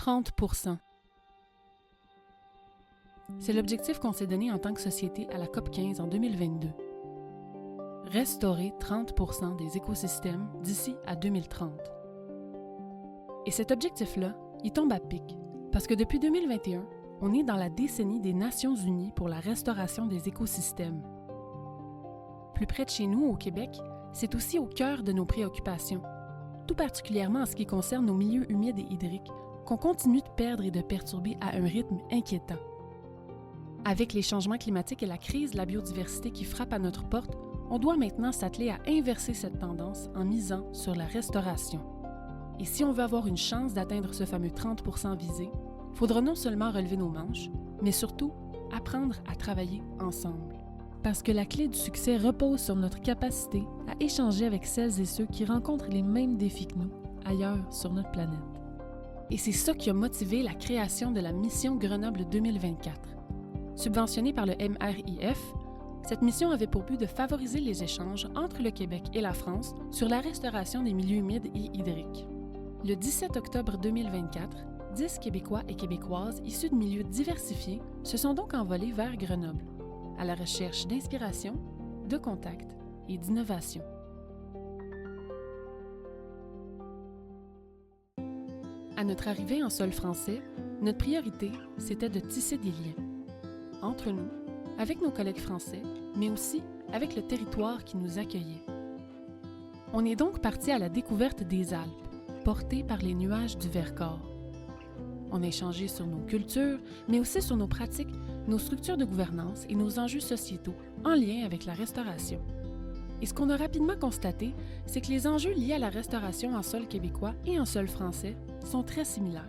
30 %. C'est l'objectif qu'on s'est donné en tant que société à la COP15 en 2022. Restaurer 30 % des écosystèmes d'ici à 2030. Et cet objectif-là, il tombe à pic, parce que depuis 2021, on est dans la décennie des Nations Unies pour la restauration des écosystèmes. Plus près de chez nous, au Québec, c'est aussi au cœur de nos préoccupations, tout particulièrement en ce qui concerne nos milieux humides et hydriques, qu'on continue de perdre et de perturber à un rythme inquiétant. Avec les changements climatiques et la crise de la biodiversité qui frappe à notre porte, on doit maintenant s'atteler à inverser cette tendance en misant sur la restauration. Et si on veut avoir une chance d'atteindre ce fameux 30 % visé, il faudra non seulement relever nos manches, mais surtout apprendre à travailler ensemble. Parce que la clé du succès repose sur notre capacité à échanger avec celles et ceux qui rencontrent les mêmes défis que nous, ailleurs sur notre planète. Et c'est ça qui a motivé la création de la mission Grenoble 2024. Subventionnée par le MRIF, cette mission avait pour but de favoriser les échanges entre le Québec et la France sur la restauration des milieux humides et hydriques. Le 17 octobre 2024, 10 Québécois et Québécoises issus de milieux diversifiés se sont donc envolés vers Grenoble, à la recherche d'inspiration, de contacts et d'innovation. À notre arrivée en sol français, notre priorité, c'était de tisser des liens. Entre nous, avec nos collègues français, mais aussi avec le territoire qui nous accueillait. On est donc parti à la découverte des Alpes, portés par les nuages du Vercors. On a échangé sur nos cultures, mais aussi sur nos pratiques, nos structures de gouvernance et nos enjeux sociétaux en lien avec la restauration. Et ce qu'on a rapidement constaté, c'est que les enjeux liés à la restauration en sol québécois et en sol français sont très similaires.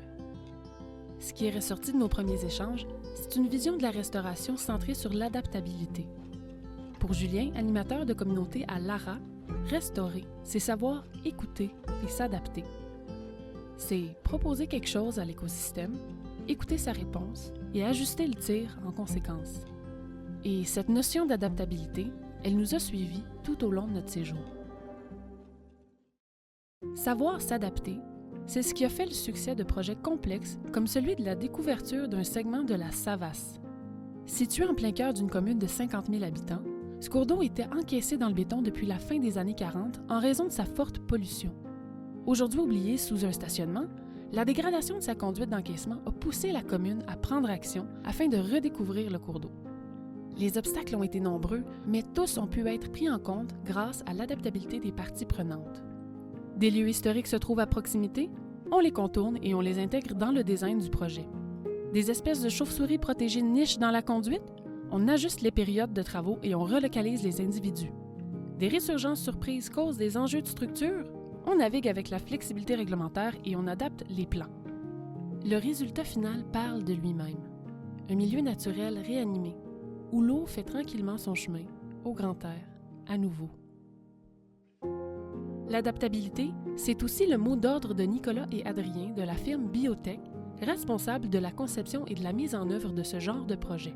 Ce qui est ressorti de nos premiers échanges, c'est une vision de la restauration centrée sur l'adaptabilité. Pour Julien, animateur de communauté à Lara, restaurer, c'est savoir écouter et s'adapter. C'est proposer quelque chose à l'écosystème, écouter sa réponse et ajuster le tir en conséquence. Et cette notion d'adaptabilité, elle nous a suivis tout au long de notre séjour. Savoir s'adapter, c'est ce qui a fait le succès de projets complexes comme celui de la découverture d'un segment de la Savasse. Situé en plein cœur d'une commune de 50 000 habitants, ce cours d'eau était encaissé dans le béton depuis la fin des années 40 en raison de sa forte pollution. Aujourd'hui oublié sous un stationnement, la dégradation de sa conduite d'encaissement a poussé la commune à prendre action afin de redécouvrir le cours d'eau. Les obstacles ont été nombreux, mais tous ont pu être pris en compte grâce à l'adaptabilité des parties prenantes. Des lieux historiques se trouvent à proximité, on les contourne et on les intègre dans le design du projet. Des espèces de chauves-souris protégées nichent dans la conduite, on ajuste les périodes de travaux et on relocalise les individus. Des résurgences surprises causent des enjeux de structure, on navigue avec la flexibilité réglementaire et on adapte les plans. Le résultat final parle de lui-même. Un milieu naturel réanimé, où l'eau fait tranquillement son chemin, au grand air, à nouveau. L'adaptabilité, c'est aussi le mot d'ordre de Nicolas et Adrien de la firme Biotech, responsable de la conception et de la mise en œuvre de ce genre de projet.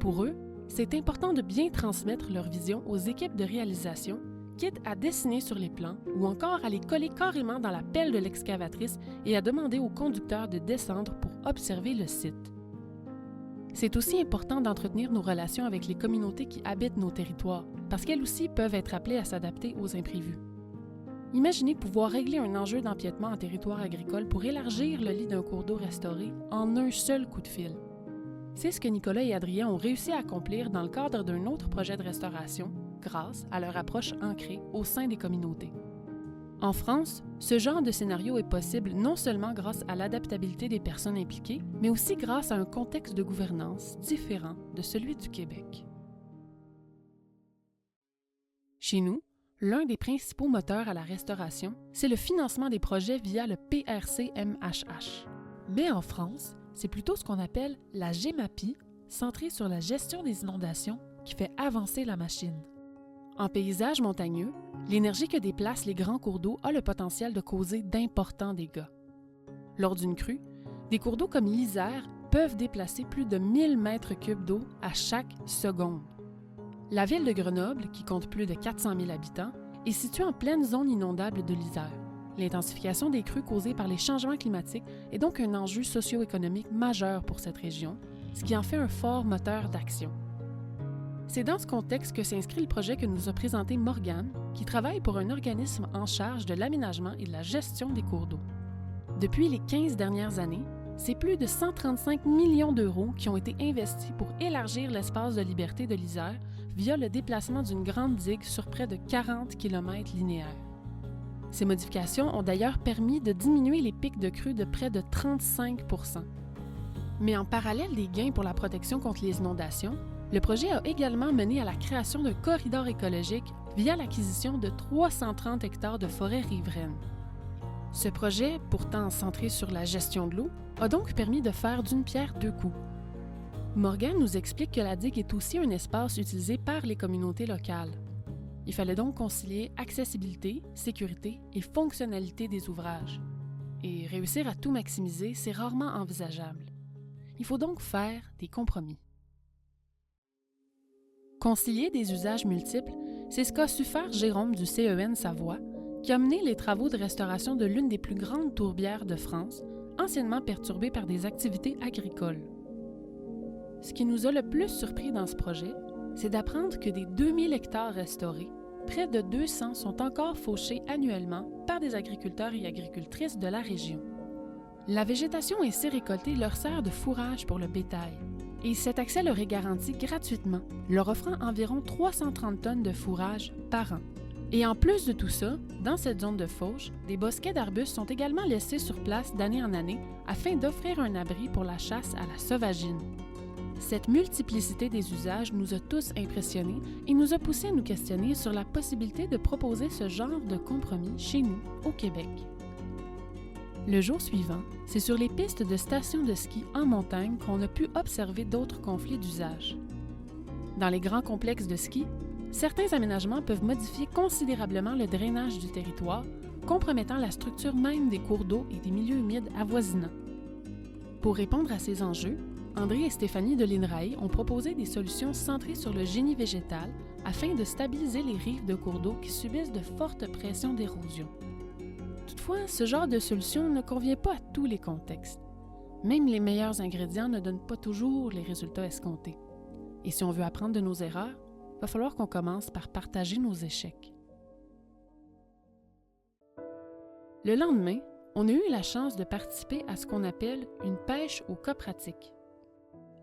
Pour eux, c'est important de bien transmettre leur vision aux équipes de réalisation, quitte à dessiner sur les plans ou encore à les coller carrément dans la pelle de l'excavatrice et à demander aux conducteurs de descendre pour observer le site. C'est aussi important d'entretenir nos relations avec les communautés qui habitent nos territoires, parce qu'elles aussi peuvent être appelées à s'adapter aux imprévus. Imaginez pouvoir régler un enjeu d'empiètement en territoire agricole pour élargir le lit d'un cours d'eau restauré en un seul coup de fil. C'est ce que Nicolas et Adrien ont réussi à accomplir dans le cadre d'un autre projet de restauration, grâce à leur approche ancrée au sein des communautés. En France, ce genre de scénario est possible non seulement grâce à l'adaptabilité des personnes impliquées, mais aussi grâce à un contexte de gouvernance différent de celui du Québec. Chez nous, l'un des principaux moteurs à la restauration, c'est le financement des projets via le PRC-MHH. Mais en France, c'est plutôt ce qu'on appelle la GEMAPI, centrée sur la gestion des inondations, qui fait avancer la machine. En paysage montagneux, l'énergie que déplacent les grands cours d'eau a le potentiel de causer d'importants dégâts. Lors d'une crue, des cours d'eau comme l'Isère peuvent déplacer plus de 1000 mètres cubes d'eau à chaque seconde. La ville de Grenoble, qui compte plus de 400 000 habitants, est située en pleine zone inondable de l'Isère. L'intensification des crues causées par les changements climatiques est donc un enjeu socio-économique majeur pour cette région, ce qui en fait un fort moteur d'action. C'est dans ce contexte que s'inscrit le projet que nous a présenté Morgane, qui travaille pour un organisme en charge de l'aménagement et de la gestion des cours d'eau. Depuis les 15 dernières années, c'est plus de 135 millions d'euros qui ont été investis pour élargir l'espace de liberté de l'Isère via le déplacement d'une grande digue sur près de 40 km linéaires. Ces modifications ont d'ailleurs permis de diminuer les pics de crue de près de 35 %. Mais en parallèle des gains pour la protection contre les inondations, le projet a également mené à la création d'un corridor écologique via l'acquisition de 330 hectares de forêts riveraines. Ce projet, pourtant centré sur la gestion de l'eau, a donc permis de faire d'une pierre deux coups. Morgane nous explique que la digue est aussi un espace utilisé par les communautés locales. Il fallait donc concilier accessibilité, sécurité et fonctionnalité des ouvrages. Et réussir à tout maximiser, c'est rarement envisageable. Il faut donc faire des compromis. Concilier des usages multiples, c'est ce qu'a su faire Jérôme du CEN Savoie, qui a mené les travaux de restauration de l'une des plus grandes tourbières de France, anciennement perturbée par des activités agricoles. Ce qui nous a le plus surpris dans ce projet, c'est d'apprendre que des 2000 hectares restaurés, près de 200 sont encore fauchés annuellement par des agriculteurs et agricultrices de la région. La végétation ainsi récoltée leur sert de fourrage pour le bétail, et cet accès leur est garanti gratuitement, leur offrant environ 330 tonnes de fourrage par an. Et en plus de tout ça, dans cette zone de fauche, des bosquets d'arbustes sont également laissés sur place d'année en année afin d'offrir un abri pour la chasse à la sauvagine. Cette multiplicité des usages nous a tous impressionnés et nous a poussé à nous questionner sur la possibilité de proposer ce genre de compromis chez nous, au Québec. Le jour suivant, c'est sur les pistes de stations de ski en montagne qu'on a pu observer d'autres conflits d'usage. Dans les grands complexes de ski, certains aménagements peuvent modifier considérablement le drainage du territoire, compromettant la structure même des cours d'eau et des milieux humides avoisinants. Pour répondre à ces enjeux, André et Stéphanie de l'INRAE ont proposé des solutions centrées sur le génie végétal afin de stabiliser les rives de cours d'eau qui subissent de fortes pressions d'érosion. Toutefois, ce genre de solution ne convient pas à tous les contextes. Même les meilleurs ingrédients ne donnent pas toujours les résultats escomptés. Et si on veut apprendre de nos erreurs, il va falloir qu'on commence par partager nos échecs. Le lendemain, on a eu la chance de participer à ce qu'on appelle une pêche au cas pratique.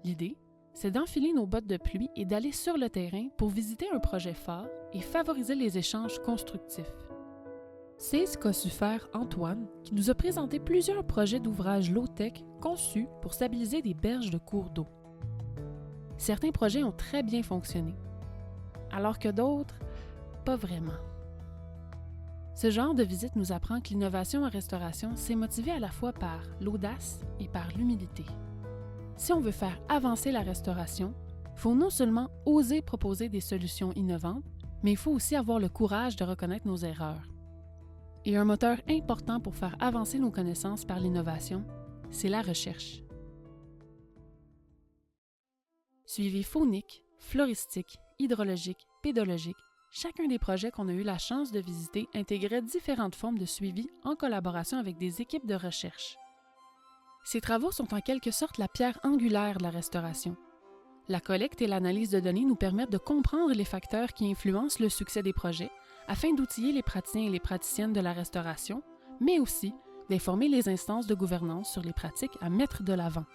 L'idée, c'est d'enfiler nos bottes de pluie et d'aller sur le terrain pour visiter un projet phare et favoriser les échanges constructifs. C'est ce qu'a su faire Antoine, qui nous a présenté plusieurs projets d'ouvrages low-tech conçus pour stabiliser des berges de cours d'eau. Certains projets ont très bien fonctionné, alors que d'autres, pas vraiment. Ce genre de visite nous apprend que l'innovation en restauration s'est motivée à la fois par l'audace et par l'humilité. Si on veut faire avancer la restauration, il faut non seulement oser proposer des solutions innovantes, mais il faut aussi avoir le courage de reconnaître nos erreurs. Et un moteur important pour faire avancer nos connaissances par l'innovation, c'est la recherche. Suivi faunique, floristique, hydrologique, pédologique, chacun des projets qu'on a eu la chance de visiter intégrait différentes formes de suivi en collaboration avec des équipes de recherche. Ces travaux sont en quelque sorte la pierre angulaire de la restauration. La collecte et l'analyse de données nous permettent de comprendre les facteurs qui influencent le succès des projets afin d'outiller les praticiens et les praticiennes de la restauration, mais aussi d'informer les instances de gouvernance sur les pratiques à mettre de l'avant.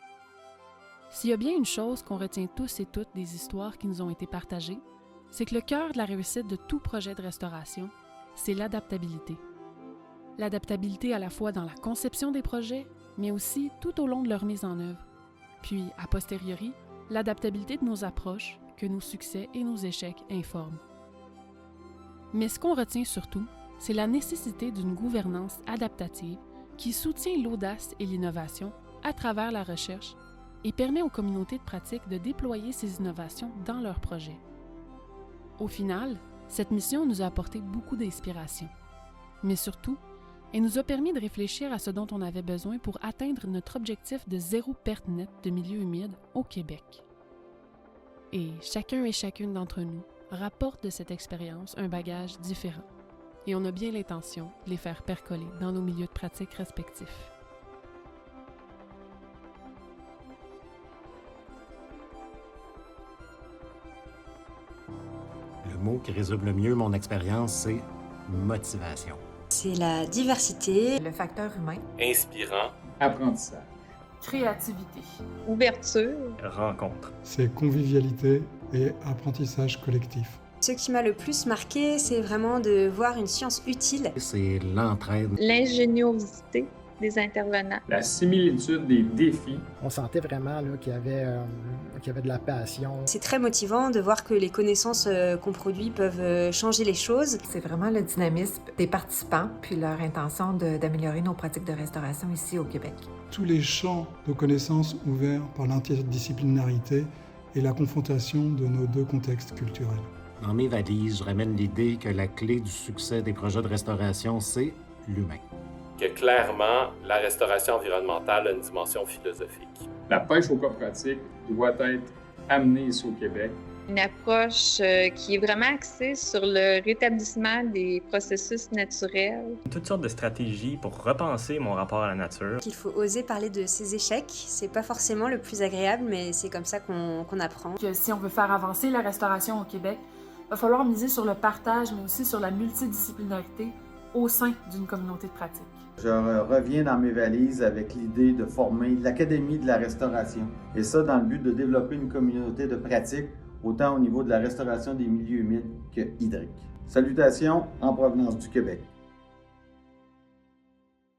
S'il y a bien une chose qu'on retient tous et toutes des histoires qui nous ont été partagées, c'est que le cœur de la réussite de tout projet de restauration, c'est l'adaptabilité. L'adaptabilité à la fois dans la conception des projets, mais aussi tout au long de leur mise en œuvre. Puis, a posteriori, l'adaptabilité de nos approches que nos succès et nos échecs informent. Mais ce qu'on retient surtout, c'est la nécessité d'une gouvernance adaptative qui soutient l'audace et l'innovation à travers la recherche et permet aux communautés de pratique de déployer ces innovations dans leurs projets. Au final, cette mission nous a apporté beaucoup d'inspiration. Mais surtout, elle nous a permis de réfléchir à ce dont on avait besoin pour atteindre notre objectif de zéro perte nette de milieux humides au Québec. Et chacun et chacune d'entre nous rapporte de cette expérience un bagage différent. et on a bien l'intention de les faire percoler dans nos milieux de pratique respectifs. Le mot qui résume le mieux mon expérience, c'est motivation. C'est la diversité, le facteur humain, inspirant, apprentissage, Créativité, ouverture, rencontre. C'est convivialité et apprentissage collectif. Ce qui m'a le plus marqué, c'est vraiment de voir une science utile. C'est l'entraide. l'ingéniosité des intervenants. la similitude des défis. On sentait vraiment là, qu'il y avait de la passion. C'est très motivant de voir que les connaissances qu'on produit peuvent changer les choses. c'est vraiment le dynamisme des participants puis leur intention d'améliorer nos pratiques de restauration ici au Québec. Tous les champs de connaissances ouverts par l'interdisciplinarité et la confrontation de nos deux contextes culturels. Dans mes valises, je ramène l'idée que la clé du succès des projets de restauration, c'est l'humain. Que clairement, la restauration environnementale a une dimension philosophique. La pêche au cas pratique doit être amenée ici au Québec. Une approche qui est vraiment axée sur le rétablissement des processus naturels. Toutes sortes de stratégies pour repenser mon rapport à la nature. Il faut oser parler de ses échecs. C'est pas forcément le plus agréable, mais c'est comme ça qu'on apprend. Que si on veut faire avancer la restauration au Québec, il va falloir miser sur le partage, mais aussi sur la multidisciplinarité au sein d'une communauté de pratique. Je reviens dans mes valises avec l'idée de former l'Académie de la restauration. Et ça, dans le but de développer une communauté de pratique, autant au niveau de la restauration des milieux humides que hydriques. Salutations en provenance du Québec.